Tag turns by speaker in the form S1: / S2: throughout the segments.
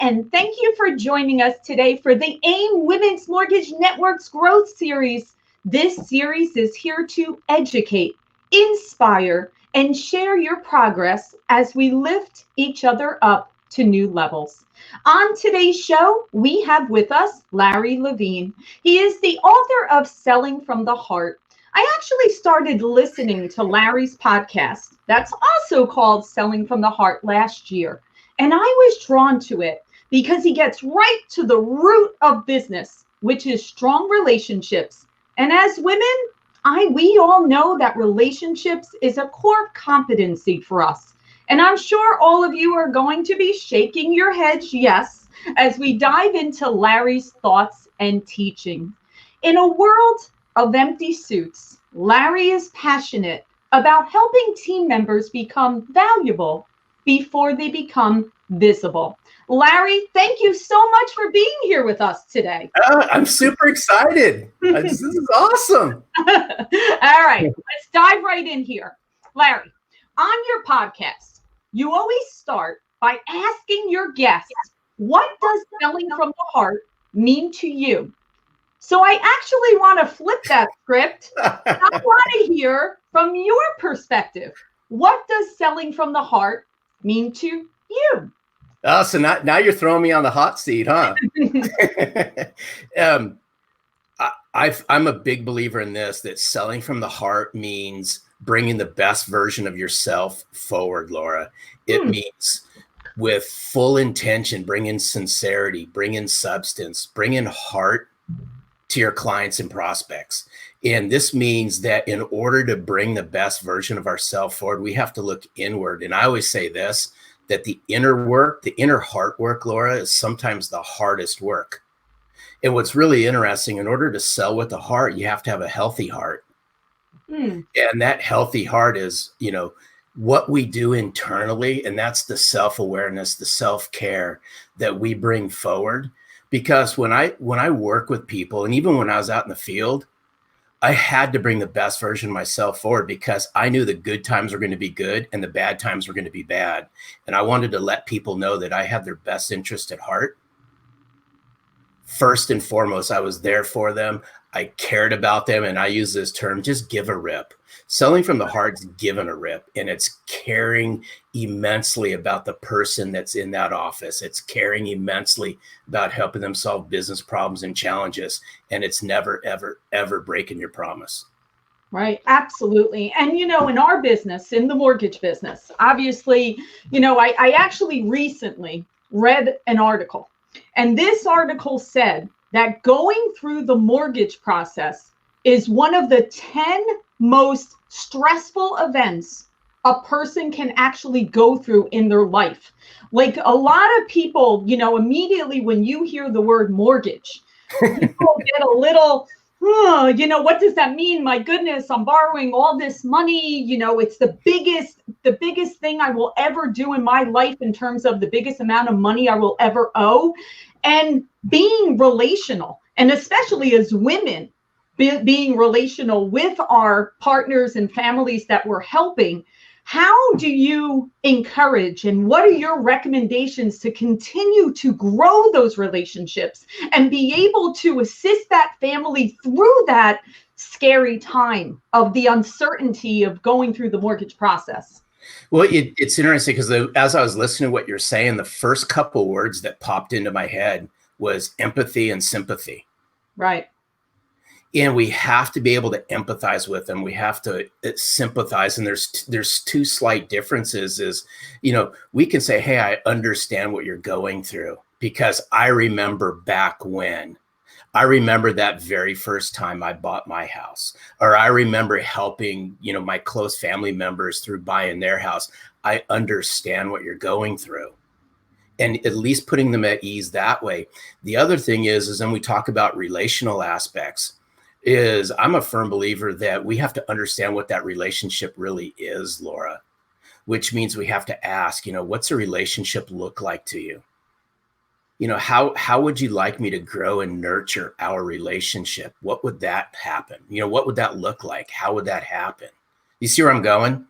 S1: and thank you for joining us today for the AIME Women's Mortgage Network's Growth Series. This series is here to educate, inspire, and share your progress as we lift each other up to new levels. On today's show, we have with us Larry Levine. He is the author of Selling from the Heart. I actually started listening to Larry's podcast that's also called Selling from the Heart last year. And I was drawn to it because he gets right to the root of business, which is strong relationships. And as women, we all know that relationships is a core competency for us. And I'm sure all of you are going to be shaking your heads, yes, as we dive into Larry's thoughts and teaching. In a world of empty suits, Larry is passionate about helping team members become valuable before they become visible. Larry, thank you so much for being here with us today.
S2: I'm super excited. This is awesome.
S1: All right, let's dive right in here. Larry, on your podcast, you always start by asking your guests, what does selling from the heart mean to you? So I actually want to flip that script. I want to hear from your perspective. What does selling from the heart mean to you?
S2: Oh, so now you're throwing me on the hot seat, huh? I'm a big believer in this, that selling from the heart means bringing the best version of yourself forward, Laura. It means with full intention, bring in sincerity, bring in substance, bring in heart to your clients and prospects. And this means that in order to bring the best version of ourselves forward, we have to look inward. And I always say this, that the inner work, the inner heart work, Laura, is sometimes the hardest work. And what's really interesting, in order to sell with the heart, you have to have a healthy heart. And that healthy heart is, what we do internally. And that's the self-awareness, the self-care that we bring forward. Because when I work with people, and even when I was out in the field, I had to bring the best version of myself forward because I knew the good times were going to be good and the bad times were going to be bad. And I wanted to let people know that I had their best interest at heart. First and foremost, I was there for them. I cared about them. And I use this term, just give a rip. Selling from the heart is giving a rip, and it's caring immensely about the person that's in that office. It's caring immensely about helping them solve business problems and challenges. And it's never, ever, ever breaking your promise.
S1: Right. Absolutely. And, in our business, in the mortgage business, obviously, I actually recently read an article, and this article said that going through the mortgage process is one of the 10 most stressful events a person can actually go through in their life. Like a lot of people, immediately when you hear the word mortgage, people get a little, what does that mean? My goodness, I'm borrowing all this money. It's the biggest thing I will ever do in my life in terms of the biggest amount of money I will ever owe. And being relational, and especially as women, being relational with our partners and families that we're helping, how do you encourage and what are your recommendations to continue to grow those relationships and be able to assist that family through that scary time of the uncertainty of going through the mortgage process?
S2: Well, it's interesting because as I was listening to what you're saying, the first couple words that popped into my head was empathy and sympathy.
S1: Right.
S2: And we have to be able to empathize with them. We have to sympathize. And there's two slight differences is, we can say, hey, I understand what you're going through because I remember back when. I remember that very first time I bought my house, or I remember helping, my close family members through buying their house. I understand what you're going through. And at least putting them at ease that way. The other thing is then we talk about relational aspects. I'm a firm believer that we have to understand what that relationship really is, Laura, which means we have to ask, what's a relationship look like to you? How would you like me to grow and nurture our relationship? What would that happen? What would that look like? How would that happen? You see where I'm going?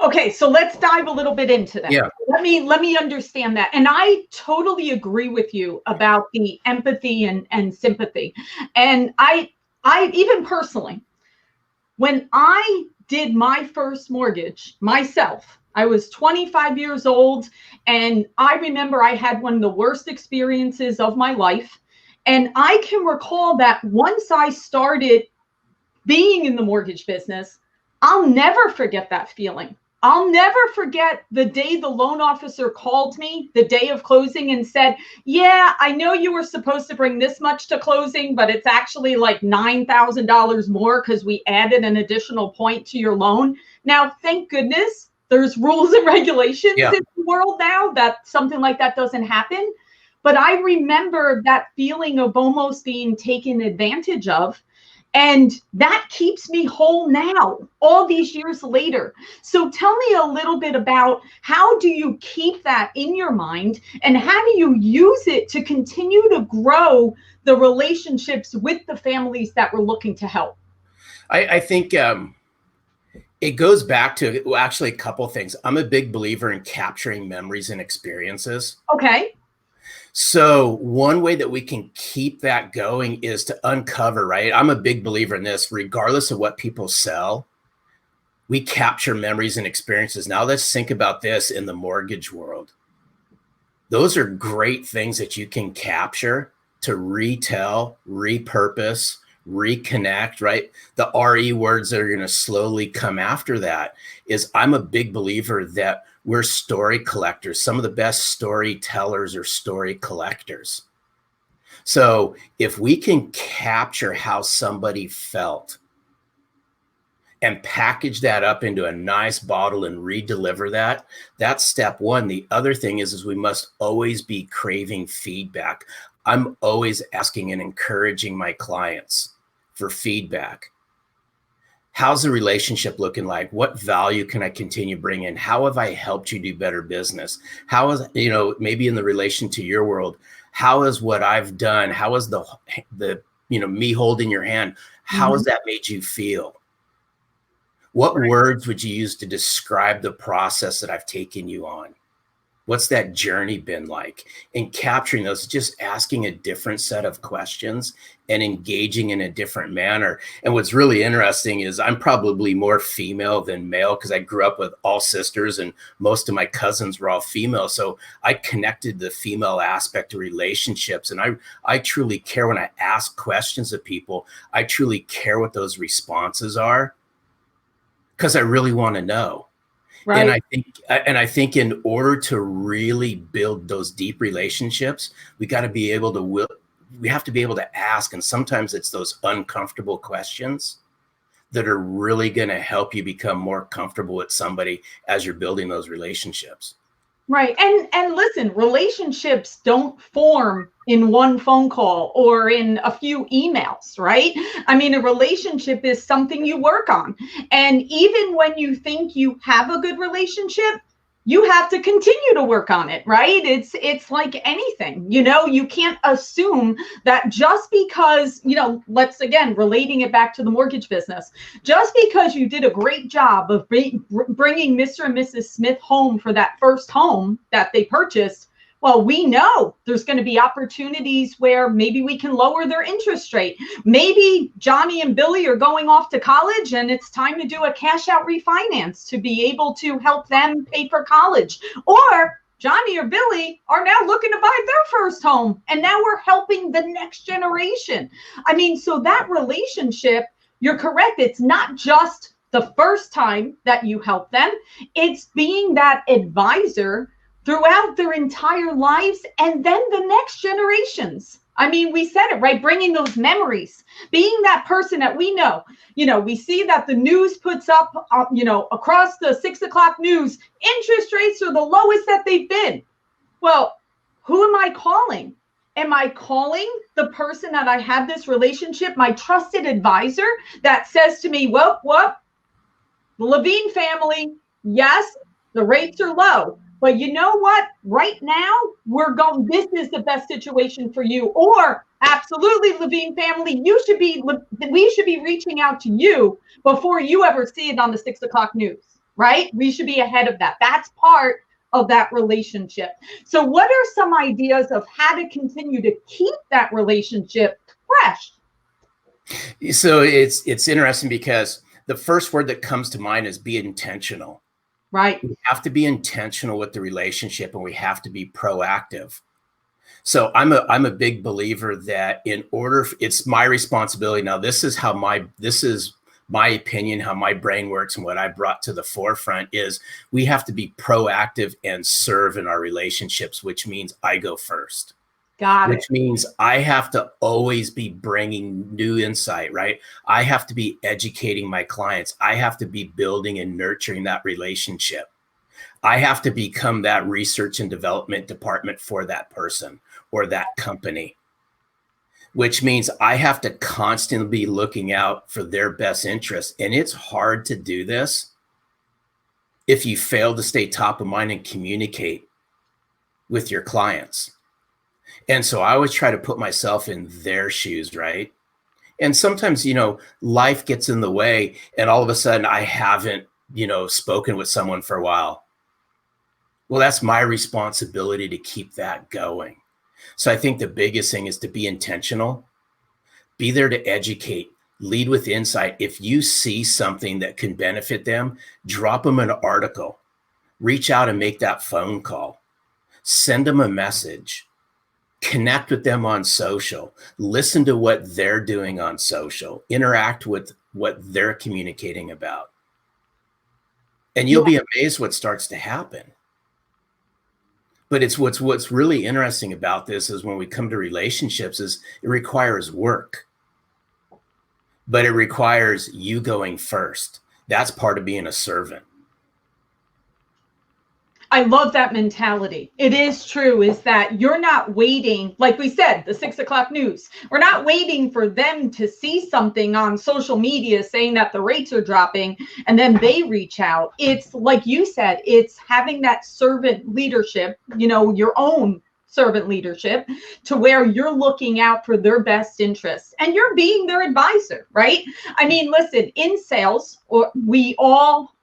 S1: Okay, so let's dive a little bit into that.
S2: Yeah.
S1: Let me understand that. And I totally agree with you about the empathy and sympathy. And I even personally, when I did my first mortgage myself, I was 25 years old, and I remember I had one of the worst experiences of my life. And I can recall that once I started being in the mortgage business, I'll never forget that feeling. I'll never forget the day the loan officer called me the day of closing and said, yeah, I know you were supposed to bring this much to closing, but it's actually like $9,000 more because we added an additional point to your loan. Now, thank goodness there's rules and regulations
S2: Yeah.
S1: in the world now that something like that doesn't happen. But I remember that feeling of almost being taken advantage of. And that keeps me whole now, all these years later. So tell me a little bit about how do you keep that in your mind, and how do you use it to continue to grow the relationships with the families that we're looking to help?
S2: I think it goes back to, well, actually a couple things. I'm a big believer in capturing memories and experiences.
S1: Okay.
S2: So one way that we can keep that going is to uncover, right? I'm a big believer in this, regardless of what people sell, we capture memories and experiences. Now let's think about this in the mortgage world. Those are great things that you can capture to retell, repurpose, reconnect, right? The RE words that are going to slowly come after that is, I'm a big believer that we're story collectors. Some of the best storytellers are story collectors. So if we can capture how somebody felt and package that up into a nice bottle and re-deliver that, that's step one. The other thing is we must always be craving feedback. I'm always asking and encouraging my clients for feedback. How's the relationship looking like? What value can I continue bringing? How have I helped you do better business? How is, maybe in the relation to your world, how is what I've done? How is the me holding your hand? How has that made you feel? What words would you use to describe the process that I've taken you on? What's that journey been like? And capturing those, just asking a different set of questions and engaging in a different manner. And what's really interesting is I'm probably more female than male because I grew up with all sisters and most of my cousins were all female. So I connected the female aspect to relationships. And I truly care when I ask questions of people. I truly care what those responses are, because I really want to know. Right. And I think in order to really build those deep relationships, we have to be able to ask. And sometimes it's those uncomfortable questions that are really going to help you become more comfortable with somebody as you're building those relationships.
S1: Right. And listen, relationships don't form in one phone call or in a few emails, right? I mean, a relationship is something you work on. And even when you think you have a good relationship, you have to continue to work on it, right? It's like anything, you can't assume that just because, let's again, relating it back to the mortgage business, just because you did a great job of bringing Mr. and Mrs. Smith home for that first home that they purchased, well, we know there's going to be opportunities where maybe we can lower their interest rate. Maybe Johnny and Billy are going off to college and it's time to do a cash out refinance to be able to help them pay for college. Or Johnny or Billy are now looking to buy their first home, and now we're helping the next generation. I mean, so that relationship, you're correct. It's not just the first time that you help them. It's being that advisor throughout their entire lives, and then the next generations. I mean, we said it, right? Bringing those memories, being that person that we know, we see that the news puts up, across the 6 o'clock news, interest rates are the lowest that they've been. Well, who am I calling? Am I calling the person that I have this relationship, my trusted advisor that says to me, well, the Levine family, yes, the rates are low. But you know what? Right now, this is the best situation for you. Or absolutely, Levine family, we should be reaching out to you before you ever see it on the 6 o'clock news. right? We should be ahead of that. That's part of that relationship. So what are some ideas of how to continue to keep that relationship fresh?
S2: So it's interesting because the first word that comes to mind is be intentional.
S1: Right.
S2: We have to be intentional with the relationship, and we have to be proactive. So I'm a big believer that it's my responsibility. Now, this is my opinion, how my brain works, and what I brought to the forefront is we have to be proactive and serve in our relationships, which means I go first.
S1: Got it.
S2: Which means I have to always be bringing new insight, right? I have to be educating my clients. I have to be building and nurturing that relationship. I have to become that research and development department for that person or that company, which means I have to constantly be looking out for their best interests. And it's hard to do this if you fail to stay top of mind and communicate with your clients. And so I always try to put myself in their shoes, right? And sometimes, life gets in the way, and all of a sudden I haven't, spoken with someone for a while. Well, that's my responsibility to keep that going. So I think the biggest thing is to be intentional, be there to educate, lead with insight. If you see something that can benefit them, drop them an article, reach out and make that phone call, send them a message. Connect with them on social, listen to what they're doing on social, interact with what they're communicating about. And you'll be amazed what starts to happen. But it's what's really interesting about this is when we come to relationships is it requires work, but it requires you going first. That's part of being a servant.
S1: I love that mentality. It is true, is that you're not waiting, like we said, the 6 o'clock news. We're not waiting for them to see something on social media saying that the rates are dropping and then they reach out. It's like you said, it's having that servant leadership, your own servant leadership, to where you're looking out for their best interests and you're being their advisor, right? I mean, listen, in sales, we all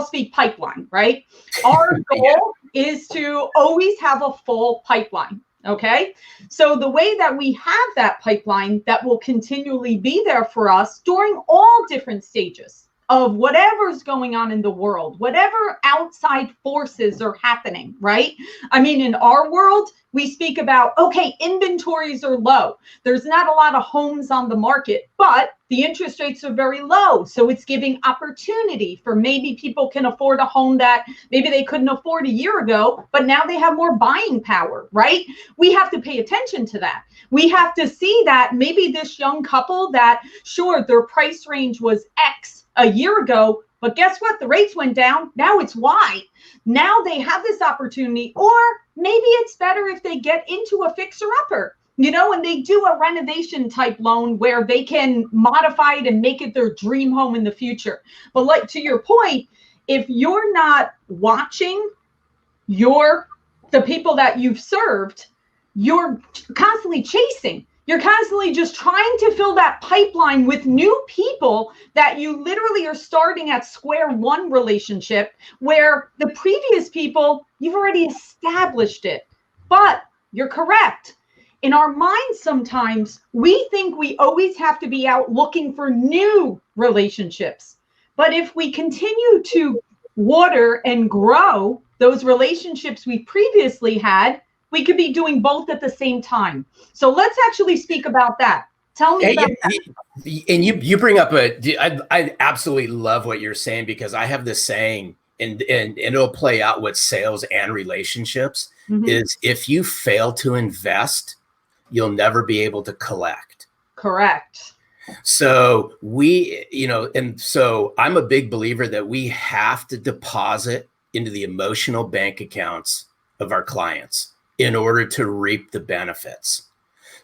S1: speak pipeline, right? Our goal is to always have a full pipeline. Okay. So the way that we have that pipeline that will continually be there for us during all different stages of whatever's going on in the world, whatever outside forces are happening, right? I mean, in our world, we speak about, okay, inventories are low. There's not a lot of homes on the market, but the interest rates are very low. So it's giving opportunity for maybe people can afford a home that maybe they couldn't afford a year ago, but now they have more buying power, right? We have to pay attention to that. We have to see that maybe this young couple that, sure, their price range was X a year ago, but guess what? The rates went down. Now it's Y. Now they have this opportunity, or maybe it's better if they get into a fixer-upper, and they do a renovation type loan where they can modify it and make it their dream home in the future. But like to your point, if you're not watching the people that you've served, you're constantly chasing. You're constantly just trying to fill that pipeline with new people that you literally are starting at square one relationship, where the previous people, you've already established it. But you're correct. In our minds, sometimes we think we always have to be out looking for new relationships. But if we continue to water and grow those relationships we previously had, we could be doing both at the same time. So let's actually speak about that. Tell me about that.
S2: And you bring up I absolutely love what you're saying, because I have this saying, and it'll play out with sales and relationships, is if you fail to invest, you'll never be able to collect.
S1: Correct.
S2: So so I'm a big believer that we have to deposit into the emotional bank accounts of our clients in order to reap the benefits.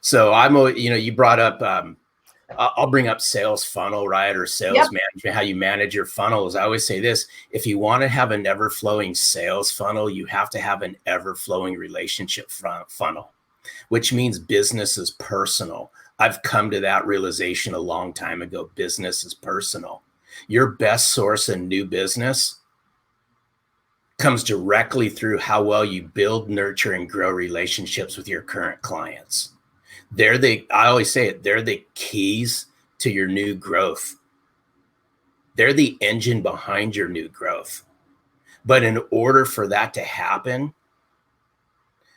S2: So you brought up, I'll bring up sales funnel, right? Or sales management, how you manage your funnels. I always say this: if you want to have an ever flowing sales funnel, you have to have an ever flowing relationship funnel, which means business is personal. I've come to that realization a long time ago. Business is personal. Your best source of new business comes directly through how well you build, nurture, and grow relationships with your current clients. I always say it, they're the keys to your new growth. They're the engine behind your new growth. But in order for that to happen,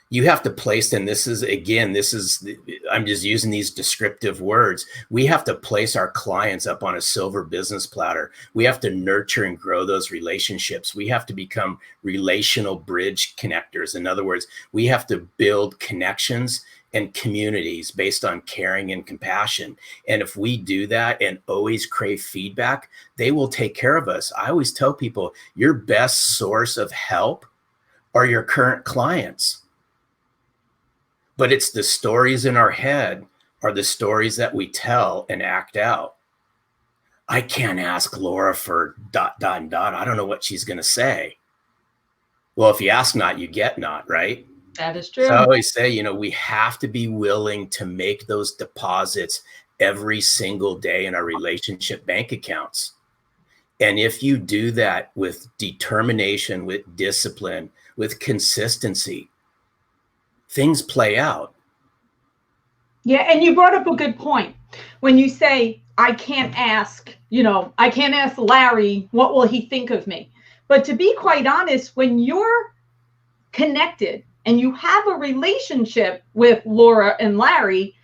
S2: you have to place them. I'm just using these descriptive words. We have to place our clients up on a silver business platter. We have to nurture and grow those relationships. We have to become relational bridge connectors. In other words, we have to build connections and communities based on caring and compassion. And if we do that and always crave feedback, they will take care of us. I always tell people, your best source of help are your current clients. But it's the stories in our head are the stories that we tell and act out. I ... ask Laura for ... I don't know what she's going to say. Well, if you ask not, you get not, right?
S1: That is true.
S2: So I always say, we have to be willing to make those deposits every single day in our relationship bank accounts. And if you do that with determination, with discipline, with consistency, things play out.
S1: Yeah, and you brought up a good point. When you say, I can't ask Larry, what will he think of me? But to be quite honest, when you're connected and you have a relationship with Laura and Larry,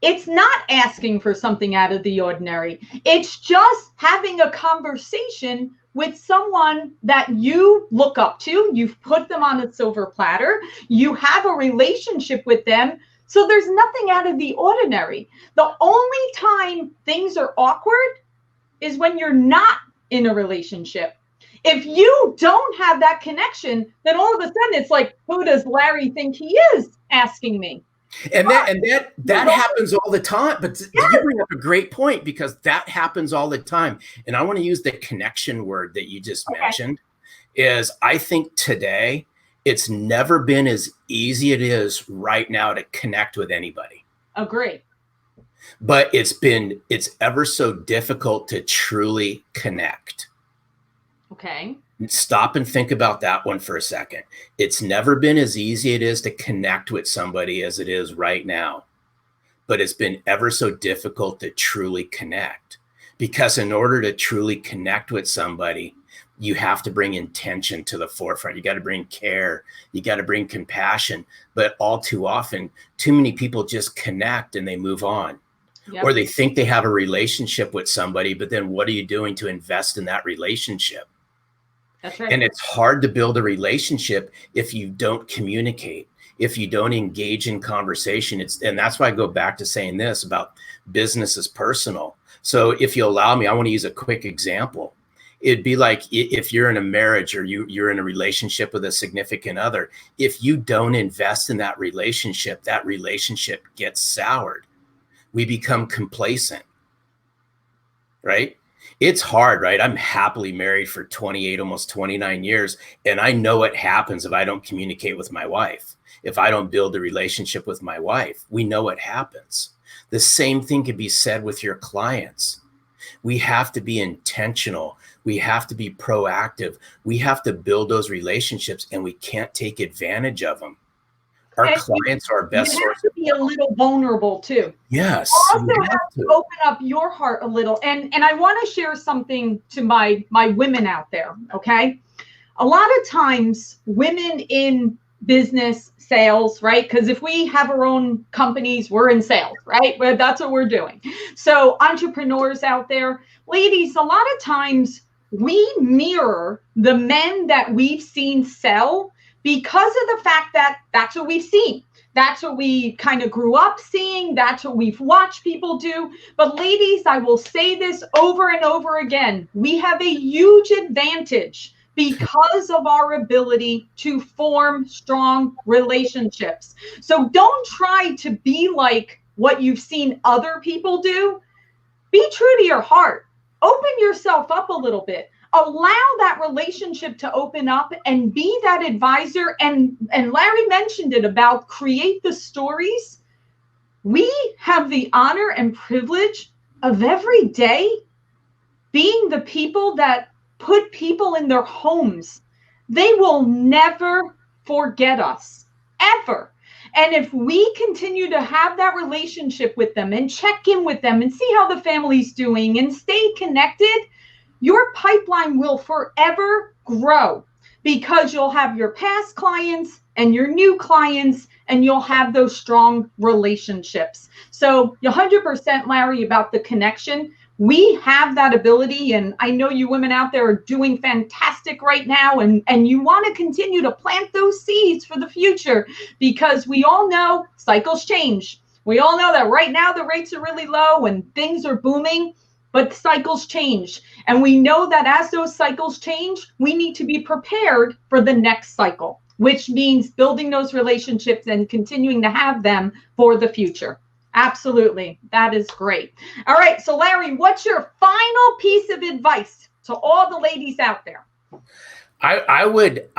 S1: it's not asking for something out of the ordinary. It's just having a conversation with someone that you look up to. You've put them on a silver platter. You have a relationship with them. So there's nothing out of the ordinary. The only time things are awkward is when you're not in a relationship. If you don't have that connection, then all of a sudden it's like, who does Larry think he is asking me?
S2: And that happens all the time. But you bring up a great point, because that happens all the time. And I want to use the connection word that you just mentioned. Is I think today it's never been as easy it is right now to connect with anybody.
S1: Agree.
S2: But it's ever so difficult to truly connect.
S1: Okay.
S2: Stop and think about that one for a second. It's never been as easy it is to connect with somebody as it is right now. But it's been ever so difficult to truly connect. Because in order to truly connect with somebody, you have to bring intention to the forefront. You got to bring care. You got to bring compassion. But all too often, too many people just connect and they move on. Yep. Or they think they have a relationship with somebody, but then what are you doing to invest in that relationship?
S1: That's right.
S2: And it's hard to build a relationship if you don't communicate, if you don't engage in conversation. And that's why I go back to saying this about business is personal. So if you allow me, I want to use a quick example. It'd be like if you're in a marriage or you're in a relationship with a significant other. If you don't invest in that relationship gets soured. We become complacent, right? It's hard, right? I'm happily married for 28, almost 29 years. And I know what happens if I don't communicate with my wife. If I don't build a relationship with my wife, we know what happens. The same thing can be said with your clients. We have to be intentional. We have to be proactive. We have to build those relationships, and we can't take advantage of them. Our clients are our best source.
S1: You have to be a little vulnerable too.
S2: Yes.
S1: You also have to open up your heart a little. And I want to share something to my women out there, okay? A lot of times women in business, sales, right? Because if we have our own companies, we're in sales, right? That's what we're doing. So entrepreneurs out there, ladies, a lot of times we mirror the men that we've seen sell because of the fact that that's what we've seen. That's what we kind of grew up seeing. That's what we've watched people do. But ladies, I will say this over and over again. We have a huge advantage because of our ability to form strong relationships. So don't try to be like what you've seen other people do. Be true to your heart. Open yourself up a little bit. Allow that relationship to open up and be that advisor. And Larry mentioned it about create the stories. We have the honor and privilege of every day being the people that put people in their homes, they will never forget us, ever. And if we continue to have that relationship with them and check in with them and see how the family's doing and stay connected, your pipeline will forever grow, because you'll have your past clients and your new clients, and you'll have those strong relationships. So you're 100%, Larry, about the connection. We have that ability, and I know you women out there are doing fantastic right now, and you want to continue to plant those seeds for the future, because we all know cycles change. We all know that right now the rates are really low and things are booming, but cycles change. And we know that as those cycles change, we need to be prepared for the next cycle, which means building those relationships and continuing to have them for the future. Absolutely. That is great. All right. So Larry, what's your final piece of advice to all the ladies out there?
S2: I would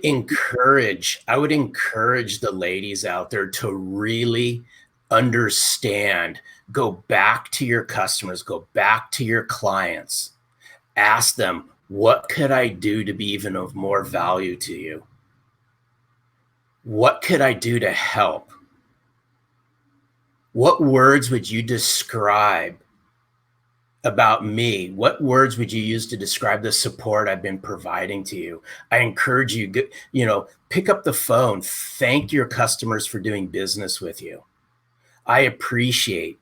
S2: encourage the ladies out there to really understand, go back to your customers, go back to your clients, ask them, what could I do to be even of more value to you? What could I do to help? What words would you describe about me? What words would you use to describe the support I've been providing to you? I encourage you, pick up the phone, thank your customers for doing business with you. I appreciate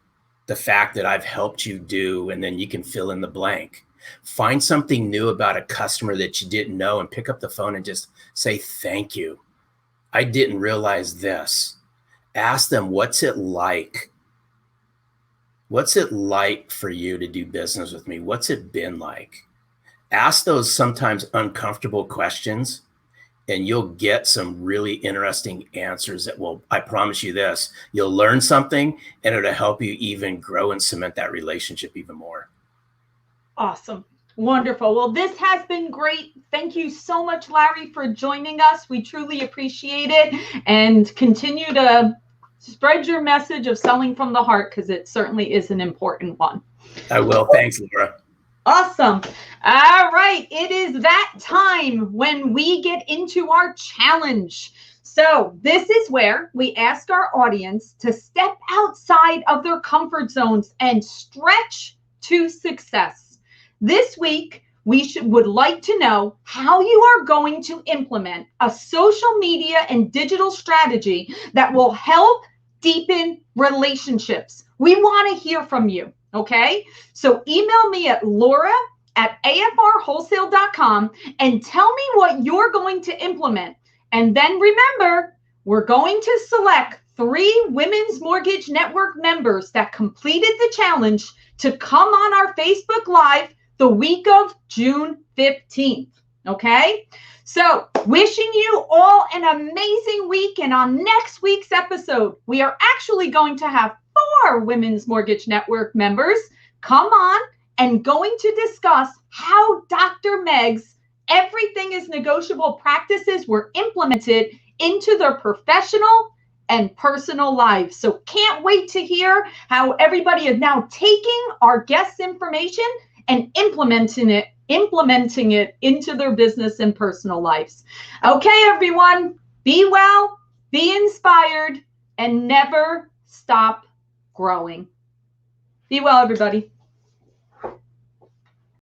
S2: the fact that I've helped you do, and then you can fill in the blank. Find something new about a customer that you didn't know and pick up the phone and just say, thank you. I didn't realize this. Ask them, what's it like? What's it like for you to do business with me? What's it been like? Ask those sometimes uncomfortable questions, and you'll get some really interesting answers that will, I promise you this, you'll learn something, and it'll help you even grow and cement that relationship even more.
S1: Awesome. Wonderful. Well, this has been great. Thank you so much, Larry, for joining us. We truly appreciate it, and continue to spread your message of selling from the heart, because it certainly is an important one.
S2: I will. Thanks, Laura.
S1: Awesome. All right. It is that time when we get into our challenge. So this is where we ask our audience to step outside of their comfort zones and stretch to success. This week, we would like to know how you are going to implement a social media and digital strategy that will help deepen relationships. We want to hear from you. Okay, so email me at laura@afrwholesale.com and tell me what you're going to implement. And then remember, we're going to select 3 Women's Mortgage Network members that completed the challenge to come on our Facebook Live the week of June 15th. Okay, so wishing you all an amazing week. And on next week's episode, we are actually going to have 4 Women's Mortgage Network members come on and going to discuss how Dr. Meg's everything is negotiable practices were implemented into their professional and personal lives. So can't wait to hear how everybody is now taking our guests' information and implementing it into their business and personal lives. Okay, everyone, be well, be inspired, and never stop growing. Be well, everybody.